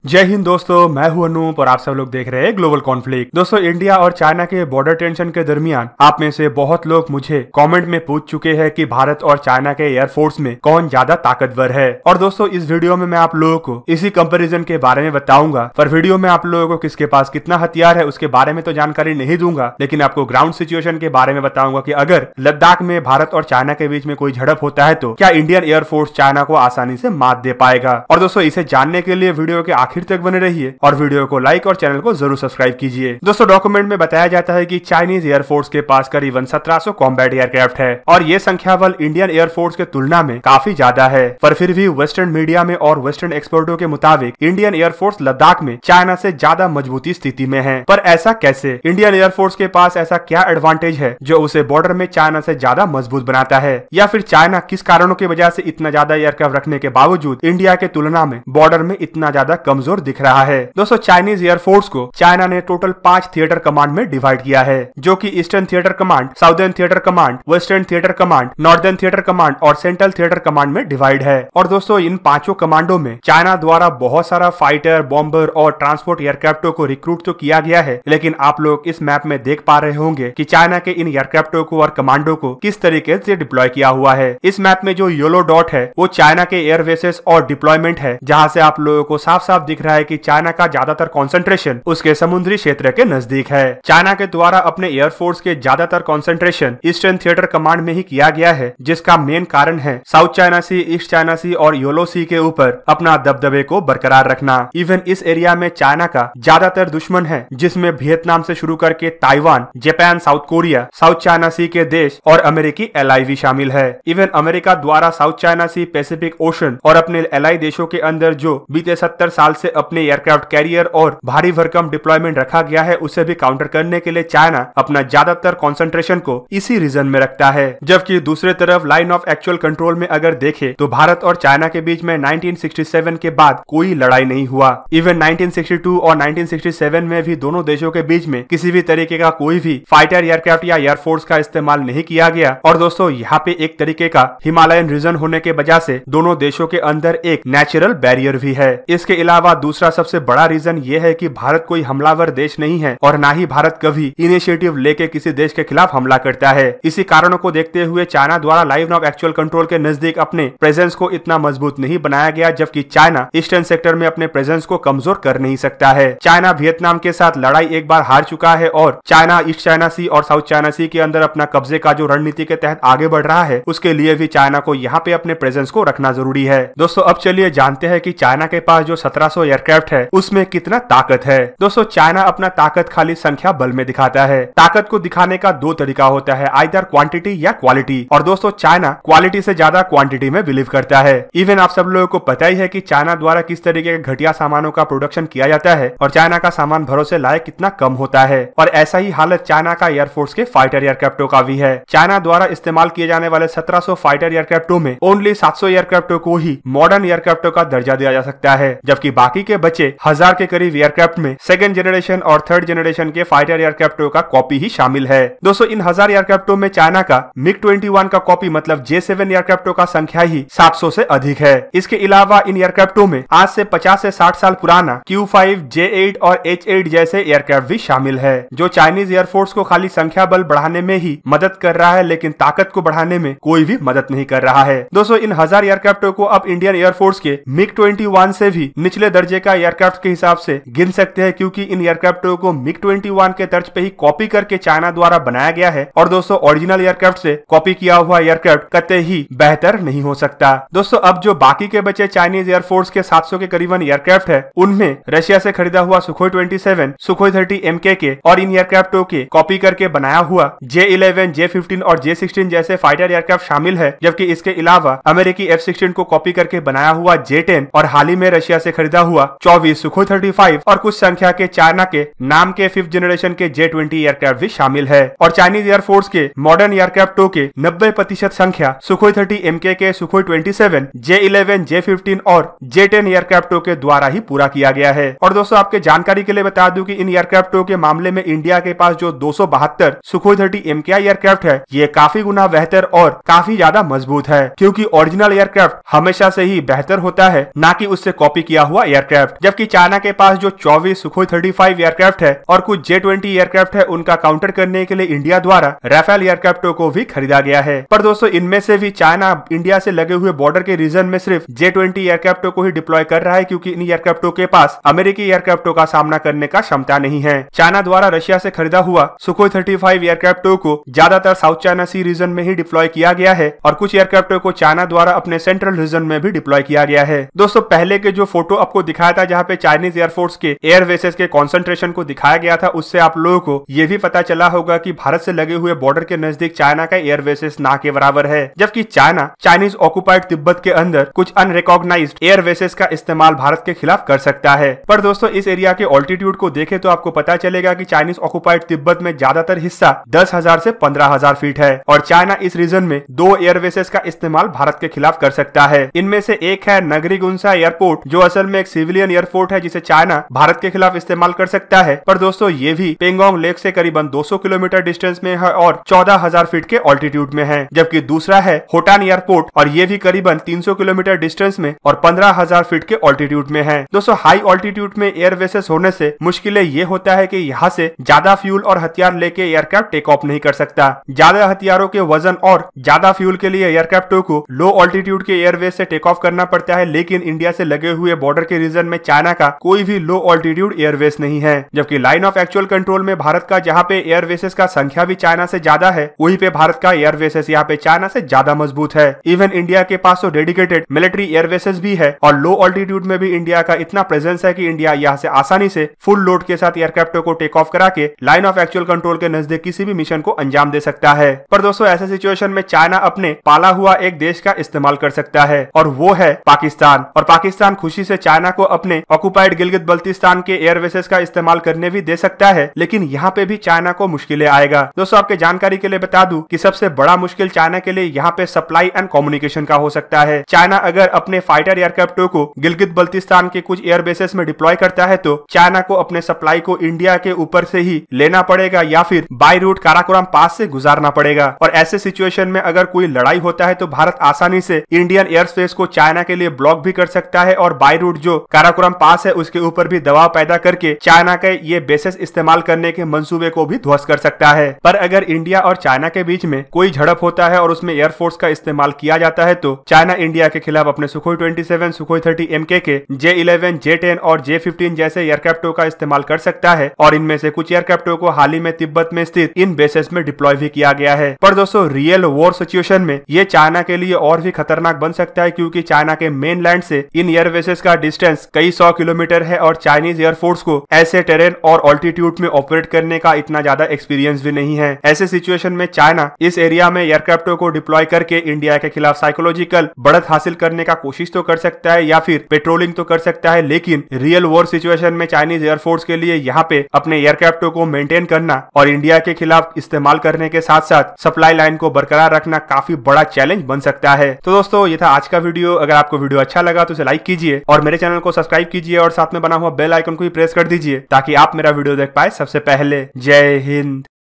जय हिंद दोस्तों, मैं हूं अनूप और आप सब लोग देख रहे हैं ग्लोबल कॉन्फ्लिक्ट। दोस्तों, इंडिया और चाइना के बॉर्डर टेंशन के दरमियान आप में से बहुत लोग मुझे कमेंट में पूछ चुके हैं कि भारत और चाइना के एयरफोर्स में कौन ज्यादा ताकतवर है। और दोस्तों, इस वीडियो में मैं आप लोगों को इसी कंपैरिजन के बारे में बताऊंगा। पर वीडियो में आप लोगों को किसके पास कितना हथियार है उसके बारे में तो जानकारी नहीं दूंगा, लेकिन आपको ग्राउंड सिचुएशन के बारे में बताऊंगा कि अगर लद्दाख में भारत और चाइना के बीच में कोई झड़प होता है तो क्या इंडियन एयरफोर्स चाइना को आसानी से मात दे पाएगा। और दोस्तों, इसे जानने के लिए वीडियो के आखिर तक बने रहिए और वीडियो को लाइक और चैनल को जरूर सब्सक्राइब कीजिए। दोस्तों, डॉक्यूमेंट में बताया जाता है कि चाइनीज एयरफोर्स के पास करीबन 1700 कॉम्बैट एयरक्राफ्ट है और ये संख्या बल इंडियन एयरफोर्स के तुलना में काफी ज्यादा है। पर फिर भी वेस्टर्न मीडिया में और वेस्टर्न एक्सपर्टों के मुताबिक इंडियन एयरफोर्स लद्दाख में चाइना से ज्यादा मजबूती स्थिति में है। पर ऐसा कैसे? इंडियन एयरफोर्स के पास ऐसा क्या एडवांटेज है जो उसे बॉर्डर में चाइना से ज्यादा मजबूत बनाता है, या फिर चाइना किस कारणों की वजह से इतना ज्यादा एयरक्राफ्ट रखने के बावजूद इंडिया के तुलना में बॉर्डर में इतना ज्यादा कमजोर दिख रहा है। दोस्तों, चाइनीज एयरफोर्स को चाइना ने टोटल 5 थिएटर कमांड में डिवाइड किया है, जो कि eastern theatre command, southern theatre command, western theatre command, northern theatre command और सेंट्रल थिएटर कमांड में डिवाइड है। और दोस्तों, इन पांचों कमांडों में चाइना द्वारा बहुत सारा फाइटर, बॉम्बर और ट्रांसपोर्ट एयरक्राफ्टों को रिक्रूट तो किया गया है, लेकिन आप लोग इस मैप में देख पा रहे होंगे कि चाइना के इन एयरक्राफ्टों को और कमांडो को किस तरीके से डिप्लॉय किया हुआ है। इस मैप में जो येलो डॉट है वो चाइना के एयरबेसेस और डिप्लॉयमेंट है, जहां से आप लोगों को साफ साफ दिख रहा है कि चाइना का ज्यादातर कंसंट्रेशन उसके समुद्री क्षेत्र के नजदीक है। चाइना के द्वारा अपने एयरफोर्स के ज्यादातर कंसंट्रेशन ईस्टर्न थिएटर कमांड में ही किया गया है, जिसका मेन कारण है साउथ चाइना सी, ईस्ट चाइना सी और येलो सी के ऊपर अपना दबदबे को बरकरार रखना। इवन इस एरिया में चाइना का ज्यादातर दुश्मन है, जिसमें वियतनाम से शुरू करके Taiwan, Japan, South Korea, South China Sea के देश और अमेरिकी एलाई भी शामिल है। इवन अमेरिका द्वारा South China Sea, Pacific Ocean और अपने एलाई देशों के अंदर जो बीते 70 साल से अपने एयरक्राफ्ट कैरियर और भारी भरकम डिप्लॉयमेंट रखा गया है, उसे भी काउंटर करने के लिए चाइना अपना ज्यादातर कंसंट्रेशन को इसी रीजन में रखता है। जबकि दूसरे तरफ लाइन ऑफ एक्चुअल कंट्रोल में अगर देखें तो भारत और चाइना के बीच में 1967 के बाद कोई लड़ाई नहीं हुआ। इवन 1962 और 1967 में भी दोनों देशों के बीच में किसी भी तरीके का कोई भी फाइटर एयरक्राफ्ट या एयरफोर्स का इस्तेमाल नहीं किया गया। और दोस्तों, यहाँ पे एक तरीके का हिमालयन रीजन होने के वजह से दोनों देशों के अंदर एक नेचुरल बैरियर भी है। इसके अलावा दूसरा सबसे बड़ा रीजन ये है कि भारत कोई हमलावर देश नहीं है और ना ही भारत कभी इनिशिएटिव लेके किसी देश के खिलाफ हमला करता है। इसी कारणों को देखते हुए चाइना द्वारा लाइन ऑफ एक्चुअल कंट्रोल के नजदीक अपने प्रेजेंस को इतना मजबूत नहीं बनाया गया, जबकि चाइना ईस्टर्न सेक्टर में अपने प्रेजेंस को कमजोर कर नहीं सकता है। चाइना वियतनाम के साथ लड़ाई एक बार हार चुका है और चाइना ईस्ट चाइना सी और साउथ चाइना सी के अंदर अपना कब्जे का जो रणनीति के तहत आगे बढ़ रहा है, उसके लिए भी चाइना को यहाँ पे अपने प्रेजेंस को रखना जरूरी है। दोस्तों, अब चलिए जानते हैं कि चाइना के पास जो 1700 एयरक्राफ्ट है उसमें कितना ताकत है। दोस्तों, चाइना अपना ताकत खाली संख्या बल में दिखाता है। ताकत को दिखाने का दो तरीका होता है, आइदर क्वांटिटी या क्वालिटी। और दोस्तों, चाइना क्वालिटी से ज्यादा क्वांटिटी में बिलीव करता है। इवन आप सब लोगों को पता ही है कि चाइना द्वारा किस तरीके के घटिया सामानों का प्रोडक्शन किया जाता है और चाइना का सामान भरोसे लायक कितना कम होता है। और ऐसा ही हालत चाइना का एयरफोर्स के फाइटर एयरक्राफ्टों का भी है। चाइना द्वारा इस्तेमाल किए जाने वाले 1700 फाइटर एयरक्राफ्टों में ओनली 700 एयरक्राफ्टों को ही मॉडर्न एयरक्राफ्टों का दर्जा दिया जा सकता है, जबकि बाकी के बचे 1000 के करीब एयरक्राफ्ट में सेकंड जनरेशन और थर्ड जनरेशन के फाइटर एयरक्राफ्टों का कॉपी ही शामिल है। दोस्तों, इन 1000 एयरक्राफ्टों में चाइना का MiG-21 का कॉपी मतलब J7 एयरक्राफ्टों का संख्या ही 700 से अधिक है। इसके अलावा इन एयरक्राफ्टों में आज से 50 से 60 साल पुराना Q5, J8 और H8 जैसे एयरक्राफ्ट भी शामिल है, जो चाइनीज एयरफोर्स को खाली संख्या बल बढ़ाने में ही मदद कर रहा है, लेकिन ताकत को बढ़ाने में कोई भी मदद नहीं कर रहा है। दोस्तों, इन 1000 एयरक्राफ्टों को अब इंडियन एयरफोर्स के MiG-21 से भी निचले दर्जे का एयरक्राफ्ट के हिसाब से गिन सकते हैं, क्योंकि इन एयरक्राफ्टों को MiG-21 के तर्ज पे ही कॉपी करके चाइना द्वारा बनाया गया है। और दोस्तों, ओरिजिनल एयरक्राफ्ट से कॉपी किया हुआ एयरक्राफ्ट कतई ही बेहतर नहीं हो सकता। दोस्तों, अब जो बाकी के बचे चाइनीज एयरफोर्स के 700 के करीबन एयरक्राफ्ट है, उनमें रशिया से खरीदा हुआ सुखोई 27, सुखोई 30 MK और इन एयरक्राफ्टों के कॉपी करके बनाया हुआ J11, J15 और J16 जैसे फाइटर एयरक्राफ्ट शामिल है। जबकि इसके अलावा अमेरिकी F-16 को कॉपी करके बनाया हुआ J10 और हाल ही में रशिया से खरीदा हुआ 24 सुखोई 35 और कुछ संख्या के चाइना के नाम के 5th जनरेशन के J20 एयरक्राफ्ट भी शामिल है। और चाइनीज एयरफोर्स के मॉडर्न एयरक्राफ्टों के 90% संख्या सुखोई 30 MK के, सुखोई 27, J11, J15 और J10 एयरक्राफ्टों के द्वारा ही पूरा किया गया है। और दोस्तों, आपके जानकारी के लिए बता दूं कि इन एयरक्राफ्टों के मामले में इंडिया के पास जो 272 सुखोई 30 MKI एयरक्राफ्ट है, ये काफी गुना बेहतर और काफी ज्यादा मजबूत है, क्योंकि ओरिजिनल एयरक्राफ्ट हमेशा से ही बेहतर होता है, ना कि उससे कॉपी किया हुआ एयरक्राफ्ट, जबकि चाइना के पास जो 24 सुखोई 35 एयरक्राफ्ट है और कुछ J-20 एयरक्राफ्ट है, उनका काउंटर करने के लिए इंडिया द्वारा राफेल एयरक्राफ्टों को भी खरीदा गया है। पर दोस्तों इनमें से भी चाइना इंडिया से लगे हुए बॉर्डर के रीजन में सिर्फ J-20 एयरक्राफ्टों को ही डिप्लॉय कर रहा है, क्योंकि इन एयरक्राफ्टों के पास अमेरिकी एयरक्राफ्टों का सामना करने का क्षमता नहीं है। चाइना द्वारा रशिया से खरीदा हुआ सुखोई 35 एयरक्राफ्टों को ज्यादातर साउथ चाइना सी रीजन में ही डिप्लॉय किया गया है और कुछ एयरक्राफ्टों को चाइना द्वारा अपने सेंट्रल रीजन में भी डिप्लॉय किया गया है। दोस्तों पहले के जो फोटो आपको दिखाया था जहां पे चाइनीज एयरफोर्स के एयर बेसेस के कॉन्सेंट्रेशन को दिखाया गया था, उससे आप लोगों को यह भी पता चला होगा कि भारत से लगे हुए बॉर्डर के नजदीक चाइना का एयर बेसेस ना के बराबर है, जबकि चाइना चाइनीज ऑक्युपाइड तिब्बत के अंदर कुछ अनरिकॉग्नाइज्ड एयर बेसेस का इस्तेमाल भारत के खिलाफ कर सकता है। पर दोस्तों इस एरिया के ऑल्टीट्यूड को देखें तो आपको पता चलेगा कि चाइनीज ऑक्युपाइड तिब्बत में ज्यादातर हिस्सा 10,000 से 15,000 फीट है और चाइना इस रीजन में 2 एयर बेसेस का इस्तेमाल भारत के खिलाफ कर सकता है। इनमें से एक है नगरीगुंसा एयरपोर्ट, जो असल में एक सिविलियन एयरपोर्ट है जिसे चाइना भारत के खिलाफ इस्तेमाल कर सकता है। पर दोस्तों ये भी पेंगोंग लेक से करीबन 200 किलोमीटर डिस्टेंस में है और 14,000 फीट के ऑल्टीट्यूड में है, जबकि दूसरा है होटान एयरपोर्ट और ये भी करीबन 300 किलोमीटर डिस्टेंस में और 15,000 फीट के ऑल्टीट्यूड में है। दोस्तों हाई ऑल्टीट्यूड में एयर बेसेस होने से मुश्किलें ये होता है कि यहाँ से ज्यादा फ्यूल और हथियार लेके एयरक्राफ्ट टेक ऑफ नहीं कर सकता। ज्यादा हथियारों के वजन और ज्यादा फ्यूल के लिए एयरक्राफ्टों को लो ऑल्टीट्यूड के एयरवेज से टेक ऑफ करना पड़ता है, लेकिन इंडिया से लगे हुए बॉर्डर के रीजन में चाइना का कोई भी लो ऑल्टीट्यूड एयरवेज नहीं है, जबकि लाइन ऑफ एक्चुअल कंट्रोल में भारत का जहाँ पे एयरवेसेस का संख्या भी चाइना से ज्यादा है, वहीं पे भारत का एयरवेसेस यहाँ पे चाइना से ज्यादा मजबूत है। इवन इंडिया के पास तो डेडिकेटेड मिलिट्री एयरवेसेस भी है और लो ऑल्टीट्यूड में भी इंडिया का इतना प्रेजेंस है कि इंडिया यहाँ से आसानी से फुल लोड के साथ एयरक्राफ्टों को टेक ऑफ करा के लाइन ऑफ एक्चुअल कंट्रोल के नजदीक किसी भी मिशन को अंजाम दे सकता है। पर दोस्तों ऐसे सिचुएशन में चाइना अपने पाला हुआ एक देश का इस्तेमाल कर सकता है और वो है पाकिस्तान, और पाकिस्तान खुशी से चाइना को अपने ऑक्युपाइड गिलगित बल्तिस्तान के एयरवेसेस का इस्तेमाल करने भी दे सकता है, लेकिन यहाँ पे भी चाइना को मुश्किलें आएगा। दोस्तों आपके जानकारी के लिए बता दूं कि सबसे बड़ा मुश्किल चाइना के लिए यहाँ पे सप्लाई एंड कम्युनिकेशन का हो सकता है। चाइना अगर अपने फाइटर एयरक्राफ्टों को गिलगित बल्तिस्तान के कुछ एयरबेसेस में डिप्लॉय करता है तो चाइना को अपने सप्लाई को इंडिया के ऊपर से ही लेना पड़ेगा या फिर बाय रूट काराकोरम पास से गुजारना पड़ेगा। और ऐसे सिचुएशन में अगर कोई लड़ाई होता है तो भारत आसानी से इंडियन एयर स्पेस को चाइना के लिए ब्लॉक भी कर सकता है और बाय रूट जो काराकोरम पास है उसके ऊपर भी दबाव पैदा करके चाइना के ये बेसेस इस्तेमाल करने के मंसूबे को भी ध्वस्त कर सकता है। पर अगर इंडिया और चाइना के बीच में कोई झड़प होता है और उसमें एयरफोर्स का इस्तेमाल किया जाता है तो चाइना इंडिया के खिलाफ अपने सुखोई 27, सुखोई 30 MK के J-11, J-10 और J-15 जैसे एयरक्राफ्टों का इस्तेमाल कर सकता है और इनमें से कुछ एयरक्राफ्टों को हाल ही में तिब्बत में स्थित इन बेसेस में डिप्लॉय भी किया गया है। पर दोस्तों रियल वॉर सिचुएशन में ये चाइना के लिए और भी खतरनाक बन सकता है, क्योंकि चाइना के मेन लैंड से इन एयरबेसेस का डिस्टेंस कई 100 किलोमीटर है और चाइनीज एयरफोर्स को ऐसे टेरेन और ऑल्टीट्यूड में ऑपरेट करने का इतना ज्यादा एक्सपीरियंस भी नहीं है। ऐसे सिचुएशन में चाइना इस एरिया में एयरक्राफ्टों को डिप्लॉय करके इंडिया के खिलाफ साइकोलॉजिकल बढ़त हासिल करने का कोशिश तो कर सकता है या फिर पेट्रोलिंग तो कर सकता है, लेकिन रियल वॉर सिचुएशन में चाइनीज एयरफोर्स के लिए यहाँ पे अपने एयरक्राफ्टों को मेंटेन करना और इंडिया के खिलाफ इस्तेमाल करने के साथ साथ सप्लाई लाइन को बरकरार रखना काफी बड़ा चैलेंज बन सकता है। तो दोस्तों ये था आज का वीडियो। अगर आपको वीडियो अच्छा लगा तो इसे लाइक कीजिए और मेरे चैनल को सब्सक्राइब कीजिए और साथ में बना हुआ बेल आइकन को भी प्रेस कर दीजिए ताकि आप मेरा वीडियो देख पाए सबसे पहले। जय हिंद।